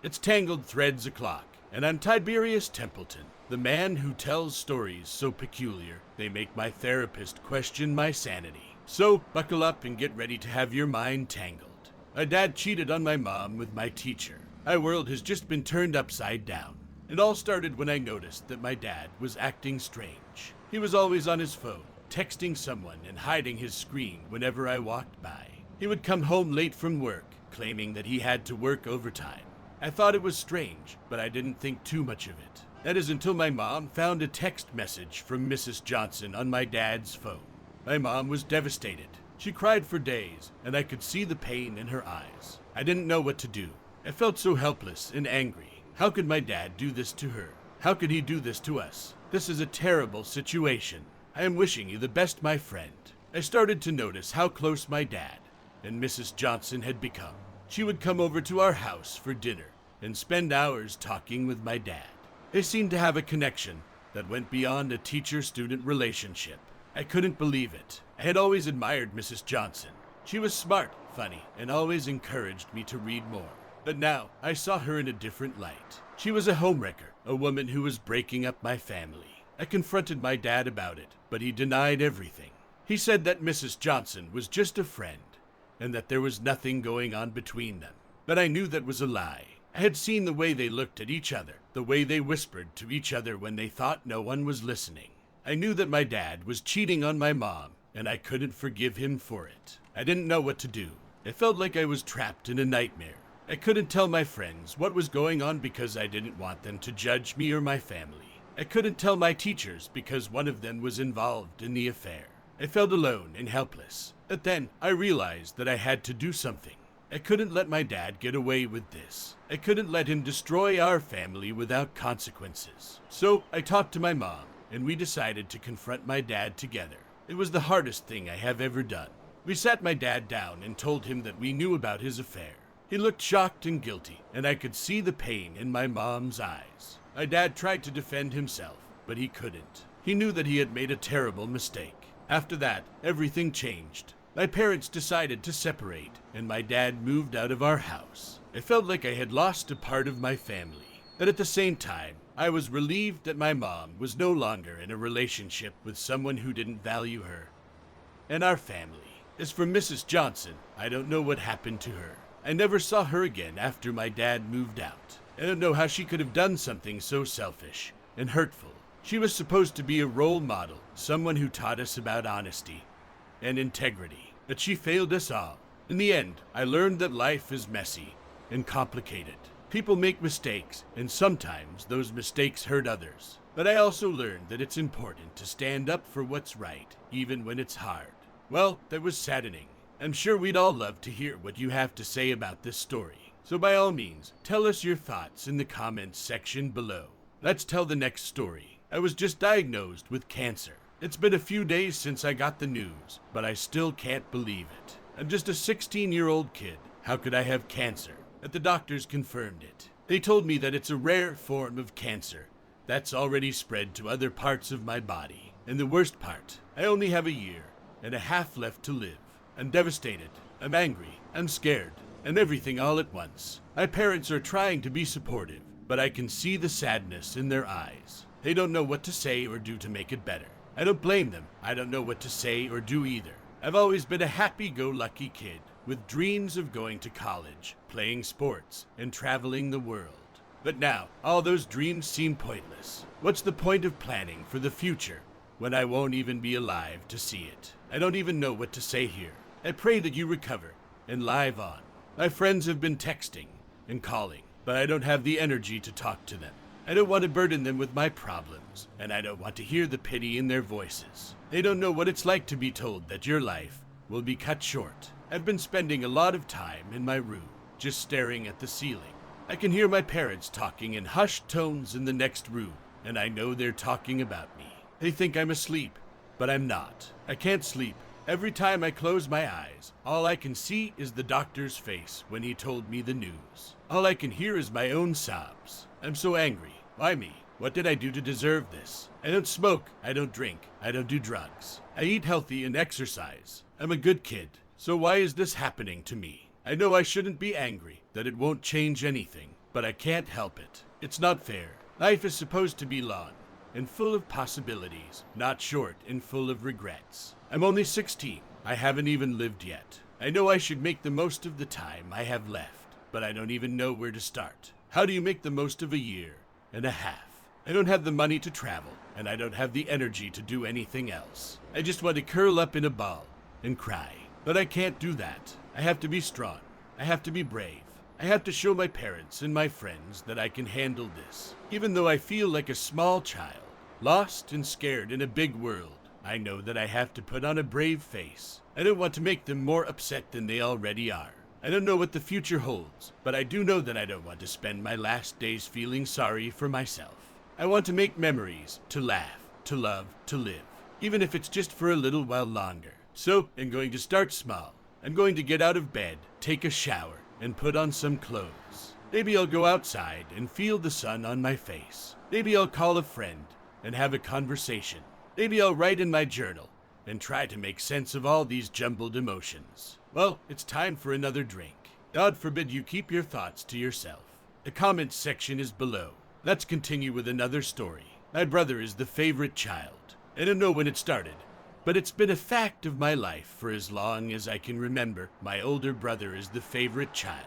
It's Tangled Threads o'clock, and I'm Tiberius Templeton, the man who tells stories so peculiar they make my therapist question my sanity. So buckle up and get ready to have your mind tangled. My dad cheated on my mom with my teacher. My world has just been turned upside down. It all started when I noticed that my dad was acting strange. He was always on his phone, texting someone and hiding his screen whenever I walked by. He would come home late from work, claiming that he had to work overtime. I thought it was strange, but I didn't think too much of it. That is until my mom found a text message from Mrs. Johnson on my dad's phone. My mom was devastated. She cried for days, and I could see the pain in her eyes. I didn't know what to do. I felt so helpless and angry. How could my dad do this to her? How could he do this to us? This is a terrible situation. I am wishing you the best, my friend. I started to notice how close my dad and Mrs. Johnson had become. She would come over to our house for dinner and spend hours talking with my dad. They seemed to have a connection that went beyond a teacher-student relationship. I couldn't believe it. I had always admired Mrs. Johnson. She was smart, funny, and always encouraged me to read more. But now I saw her in a different light. She was a homewrecker, a woman who was breaking up my family. I confronted my dad about it, but he denied everything. He said that Mrs. Johnson was just a friend, and that there was nothing going on between them. But I knew that was a lie. I had seen the way they looked at each other, the way they whispered to each other when they thought no one was listening. I knew that my dad was cheating on my mom, and I couldn't forgive him for it. I didn't know what to do. It felt like I was trapped in a nightmare. I couldn't tell my friends what was going on because I didn't want them to judge me or my family. I couldn't tell my teachers because one of them was involved in the affair. I felt alone and helpless. But then I realized that I had to do something. I couldn't let my dad get away with this. I couldn't let him destroy our family without consequences. So I talked to my mom, and we decided to confront my dad together. It was the hardest thing I have ever done. We sat my dad down and told him that we knew about his affair. He looked shocked and guilty, and I could see the pain in my mom's eyes. My dad tried to defend himself, but he couldn't. He knew that he had made a terrible mistake. After that, everything changed. My parents decided to separate, and my dad moved out of our house. I felt like I had lost a part of my family. But at the same time, I was relieved that my mom was no longer in a relationship with someone who didn't value her and our family. As for Mrs. Johnson, I don't know what happened to her. I never saw her again after my dad moved out. I don't know how she could have done something so selfish and hurtful. She was supposed to be a role model, someone who taught us about honesty and integrity, but she failed us all. In the end, I learned that life is messy and complicated. People make mistakes, and sometimes those mistakes hurt others. But I also learned that it's important to stand up for what's right, even when it's hard. Well, that was saddening. I'm sure we'd all love to hear what you have to say about this story. So by all means, tell us your thoughts in the comments section below. Let's tell the next story. I was just diagnosed with cancer. It's been a few days since I got the news, but I still can't believe it. I'm just a 16-year-old kid. How could I have cancer? But the doctors confirmed it. They told me that it's a rare form of cancer that's already spread to other parts of my body. And the worst part, I only have a year and a half left to live. I'm devastated. I'm angry. I'm scared. And everything all at once. My parents are trying to be supportive, but I can see the sadness in their eyes. They don't know what to say or do to make it better. I don't blame them. I don't know what to say or do either. I've always been a happy-go-lucky kid with dreams of going to college, playing sports, and traveling the world. But now, all those dreams seem pointless. What's the point of planning for the future when I won't even be alive to see it? I don't even know what to say here. I pray that you recover and live on. My friends have been texting and calling, but I don't have the energy to talk to them. I don't want to burden them with my problems, and I don't want to hear the pity in their voices. They don't know what it's like to be told that your life will be cut short. I've been spending a lot of time in my room, just staring at the ceiling. I can hear my parents talking in hushed tones in the next room, and I know they're talking about me. They think I'm asleep, but I'm not. I can't sleep. Every time I close my eyes, all I can see is the doctor's face when he told me the news. All I can hear is my own sobs. I'm so angry. Why me? What did I do to deserve this? I don't smoke. I don't drink. I don't do drugs. I eat healthy and exercise. I'm a good kid. So why is this happening to me? I know I shouldn't be angry, that it won't change anything. but I can't help it. It's not fair. Life is supposed to be long and full of possibilities, not short and full of regrets. I'm only 16. I haven't even lived yet. I know I should make the most of the time I have left, but I don't even know where to start. How do you make the most of a year and a half? I don't have the money to travel, and I don't have the energy to do anything else. I just want to curl up in a ball and cry. But I can't do that. I have to be strong. I have to be brave. I have to show my parents and my friends that I can handle this. Even though I feel like a small child, lost and scared in a big world, I know that I have to put on a brave face. I don't want to make them more upset than they already are. I don't know what the future holds, but I do know that I don't want to spend my last days feeling sorry for myself. I want to make memories, to laugh, to love, to live, even if it's just for a little while longer. So, I'm going to start small. I'm going to get out of bed, take a shower, and put on some clothes. Maybe I'll go outside and feel the sun on my face. Maybe I'll call a friend and have a conversation. Maybe I'll write in my journal and try to make sense of all these jumbled emotions. Well, it's time for another drink. God forbid you keep your thoughts to yourself. The comments section is below. Let's continue with another story. My brother is the favorite child. I don't know when it started, but it's been a fact of my life for as long as I can remember. My older brother is the favorite child.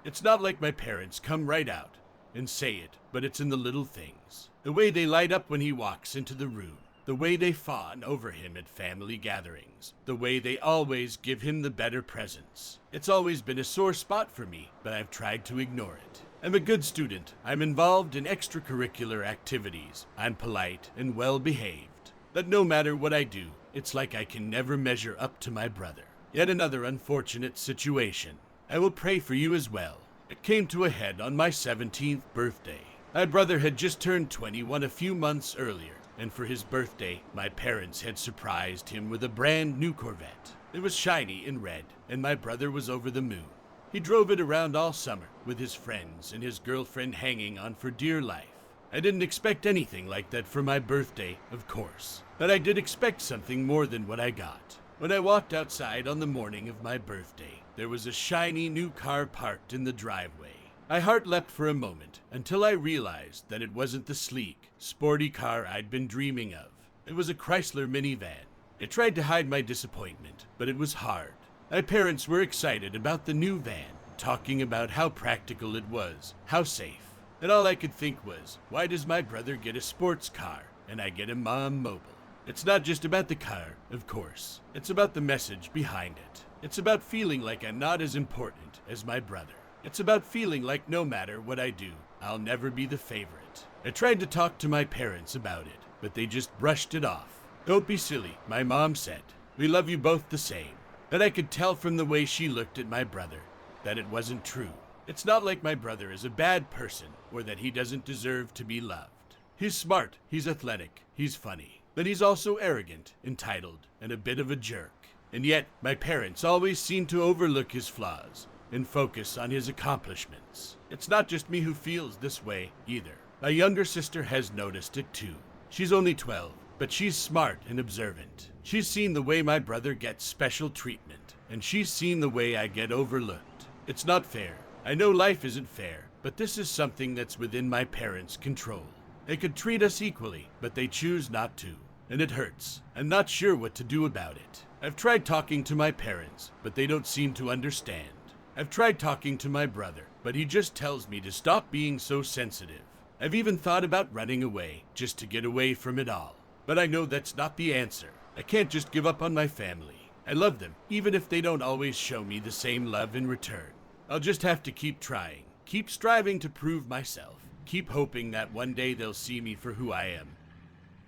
It's not like my parents come right out and say it, but it's in the little things. The way they light up when he walks into the room. The way they fawn over him at family gatherings. The way they always give him the better presents. It's always been a sore spot for me, but I've tried to ignore it. I'm a good student. I'm involved in extracurricular activities. I'm polite and well-behaved. But no matter what I do, it's like I can never measure up to my brother. Yet another unfortunate situation. I will pray for you as well. It came to a head on my 17th birthday. My brother had just turned 21 a few months earlier, and for his birthday, my parents had surprised him with a brand new Corvette. It was shiny and red, and my brother was over the moon. He drove it around all summer, with his friends and his girlfriend hanging on for dear life. I didn't expect anything like that for my birthday, of course, but I did expect something more than what I got. When I walked outside on the morning of my birthday, there was a shiny new car parked in the driveway. My heart leapt for a moment until I realized that it wasn't the sleek, sporty car I'd been dreaming of. It was a Chrysler minivan. I tried to hide my disappointment, but it was hard. My parents were excited about the new van, talking about how practical it was, how safe. And all I could think was, why does my brother get a sports car and I get a mom mobile? It's not just about the car, of course. It's about the message behind it. It's about feeling like I'm not as important as my brother. It's about feeling like no matter what I do, I'll never be the favorite. I tried to talk to my parents about it, but they just brushed it off. Don't be silly, my mom said. We love you both the same. But I could tell from the way she looked at my brother that it wasn't true. It's not like my brother is a bad person or that he doesn't deserve to be loved. He's smart, he's athletic, he's funny, but he's also arrogant, entitled, and a bit of a jerk. And yet, my parents always seem to overlook his flaws and focus on his accomplishments. It's not just me who feels this way either. My younger sister has noticed it too. She's only 12, but she's smart and observant. She's seen the way my brother gets special treatment, and she's seen the way I get overlooked. It's not fair. I know life isn't fair, but this is something that's within my parents' control. They could treat us equally, but they choose not to, and it hurts. I'm not sure what to do about it. I've tried talking to my parents, but they don't seem to understand. I've tried talking to my brother, but he just tells me to stop being so sensitive. I've even thought about running away, just to get away from it all. But I know that's not the answer. I can't just give up on my family. I love them, even if they don't always show me the same love in return. I'll just have to keep trying, keep striving to prove myself, keep hoping that one day they'll see me for who I am,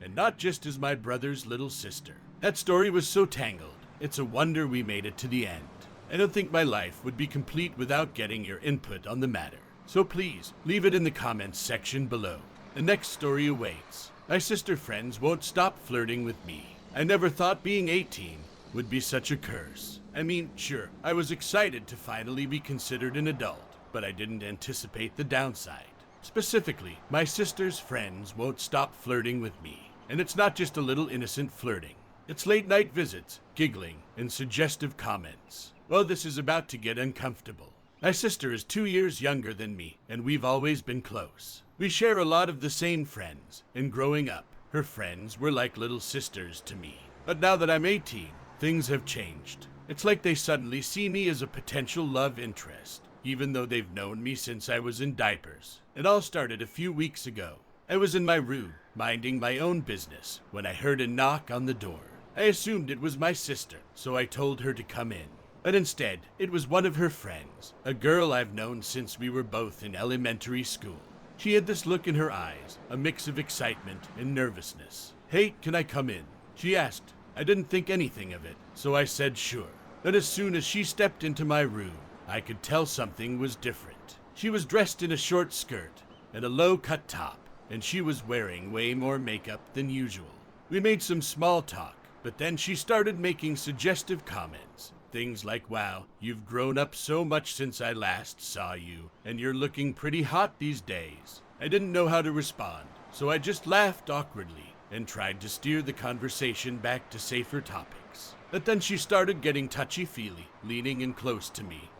and not just as my brother's little sister. That story was so tangled. It's a wonder we made it to the end. I don't think my life would be complete without getting your input on the matter. So please, leave it in the comments section below. The next story awaits. My sister friends won't stop flirting with me. I never thought being 18 would be such a curse. I mean, sure, I was excited to finally be considered an adult, but I didn't anticipate the downside. Specifically, my sister's friends won't stop flirting with me. And it's not just a little innocent flirting. It's late-night visits, giggling, and suggestive comments. Well, this is about to get uncomfortable. My sister is 2 years younger than me, and we've always been close. We share a lot of the same friends, and growing up, her friends were like little sisters to me. But now that I'm 18, things have changed. It's like they suddenly see me as a potential love interest, even though they've known me since I was in diapers. It all started a few weeks ago. I was in my room, minding my own business, when I heard a knock on the door. I assumed it was my sister, so I told her to come in. But instead, it was one of her friends, a girl I've known since we were both in elementary school. She had this look in her eyes, a mix of excitement and nervousness. "Hey, can I come in?" she asked. I didn't think anything of it, so I said sure. Then as soon as she stepped into my room, I could tell something was different. She was dressed in a short skirt and a low-cut top, and she was wearing way more makeup than usual. We made some small talk, but then she started making suggestive comments. Things like, "Wow, you've grown up so much since I last saw you, and you're looking pretty hot these days." I didn't know how to respond, so I just laughed awkwardly and tried to steer the conversation back to safer topics. But then she started getting touchy-feely, leaning in close to me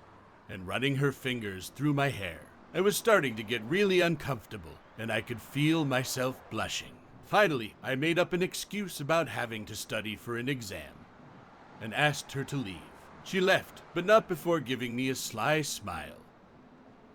and running her fingers through my hair. I was starting to get really uncomfortable, and I could feel myself blushing. Finally, I made up an excuse about having to study for an exam and asked her to leave. She left, but not before giving me a sly smile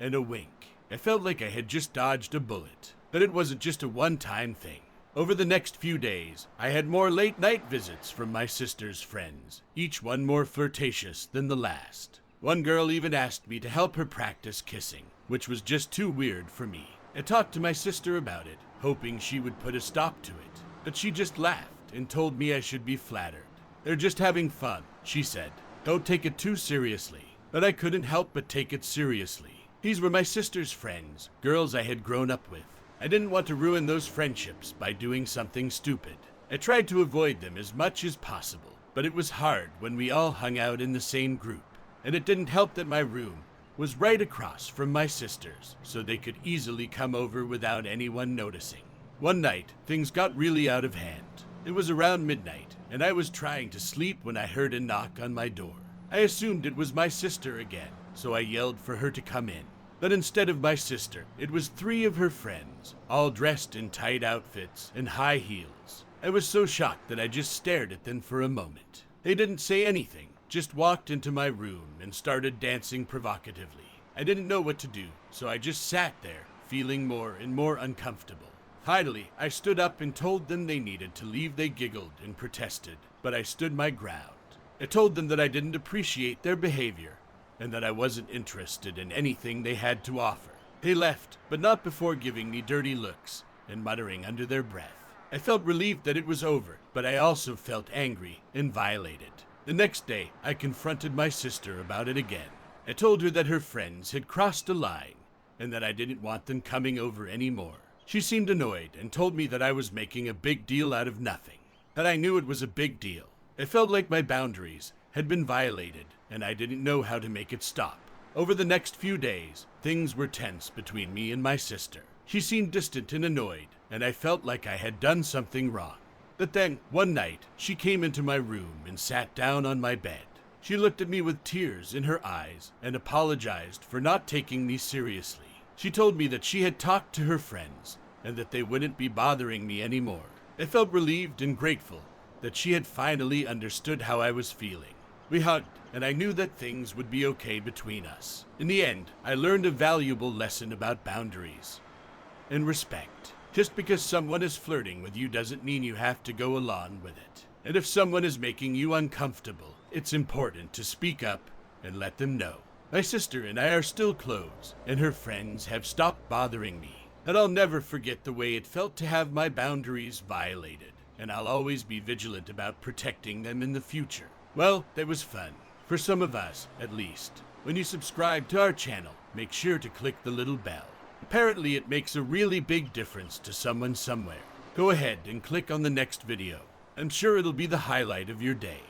and a wink. I felt like I had just dodged a bullet, but it wasn't just a one-time thing. Over the next few days, I had more late-night visits from my sister's friends, each one more flirtatious than the last. One girl even asked me to help her practice kissing, which was just too weird for me. I talked to my sister about it, hoping she would put a stop to it, but she just laughed and told me I should be flattered. "They're just having fun," she said. "Don't take it too seriously." But I couldn't help but take it seriously. These were my sister's friends, girls I had grown up with. I didn't want to ruin those friendships by doing something stupid. I tried to avoid them as much as possible, but it was hard when we all hung out in the same group. And it didn't help that my room was right across from my sister's, so they could easily come over without anyone noticing. One night, things got really out of hand. It was around midnight, and I was trying to sleep when I heard a knock on my door. I assumed it was my sister again, so I yelled for her to come in. But instead of my sister, it was 3 of her friends, all dressed in tight outfits and high heels. I was so shocked that I just stared at them for a moment. They didn't say anything, just walked into my room and started dancing provocatively. I didn't know what to do, so I just sat there, feeling more and more uncomfortable. Finally, I stood up and told them they needed to leave. They giggled and protested, but I stood my ground. I told them that I didn't appreciate their behavior and that I wasn't interested in anything they had to offer. They left, but not before giving me dirty looks and muttering under their breath. I felt relieved that it was over, but I also felt angry and violated. The next day, I confronted my sister about it again. I told her that her friends had crossed a line and that I didn't want them coming over anymore. She seemed annoyed and told me that I was making a big deal out of nothing, that I knew it was a big deal. I felt like my boundaries had been violated and I didn't know how to make it stop. Over the next few days, things were tense between me and my sister. She seemed distant and annoyed, and I felt like I had done something wrong. But then, one night, she came into my room and sat down on my bed. She looked at me with tears in her eyes and apologized for not taking me seriously. She told me that she had talked to her friends and that they wouldn't be bothering me anymore. I felt relieved and grateful that she had finally understood how I was feeling. We hugged, and I knew that things would be okay between us. In the end, I learned a valuable lesson about boundaries and respect. Just because someone is flirting with you doesn't mean you have to go along with it. And if someone is making you uncomfortable, it's important to speak up and let them know. My sister and I are still close, and her friends have stopped bothering me. And I'll never forget the way it felt to have my boundaries violated, and I'll always be vigilant about protecting them in the future. Well, that was fun. For some of us, at least. When you subscribe to our channel, make sure to click the little bell. Apparently it makes a really big difference to someone somewhere. Go ahead and click on the next video. I'm sure it'll be the highlight of your day.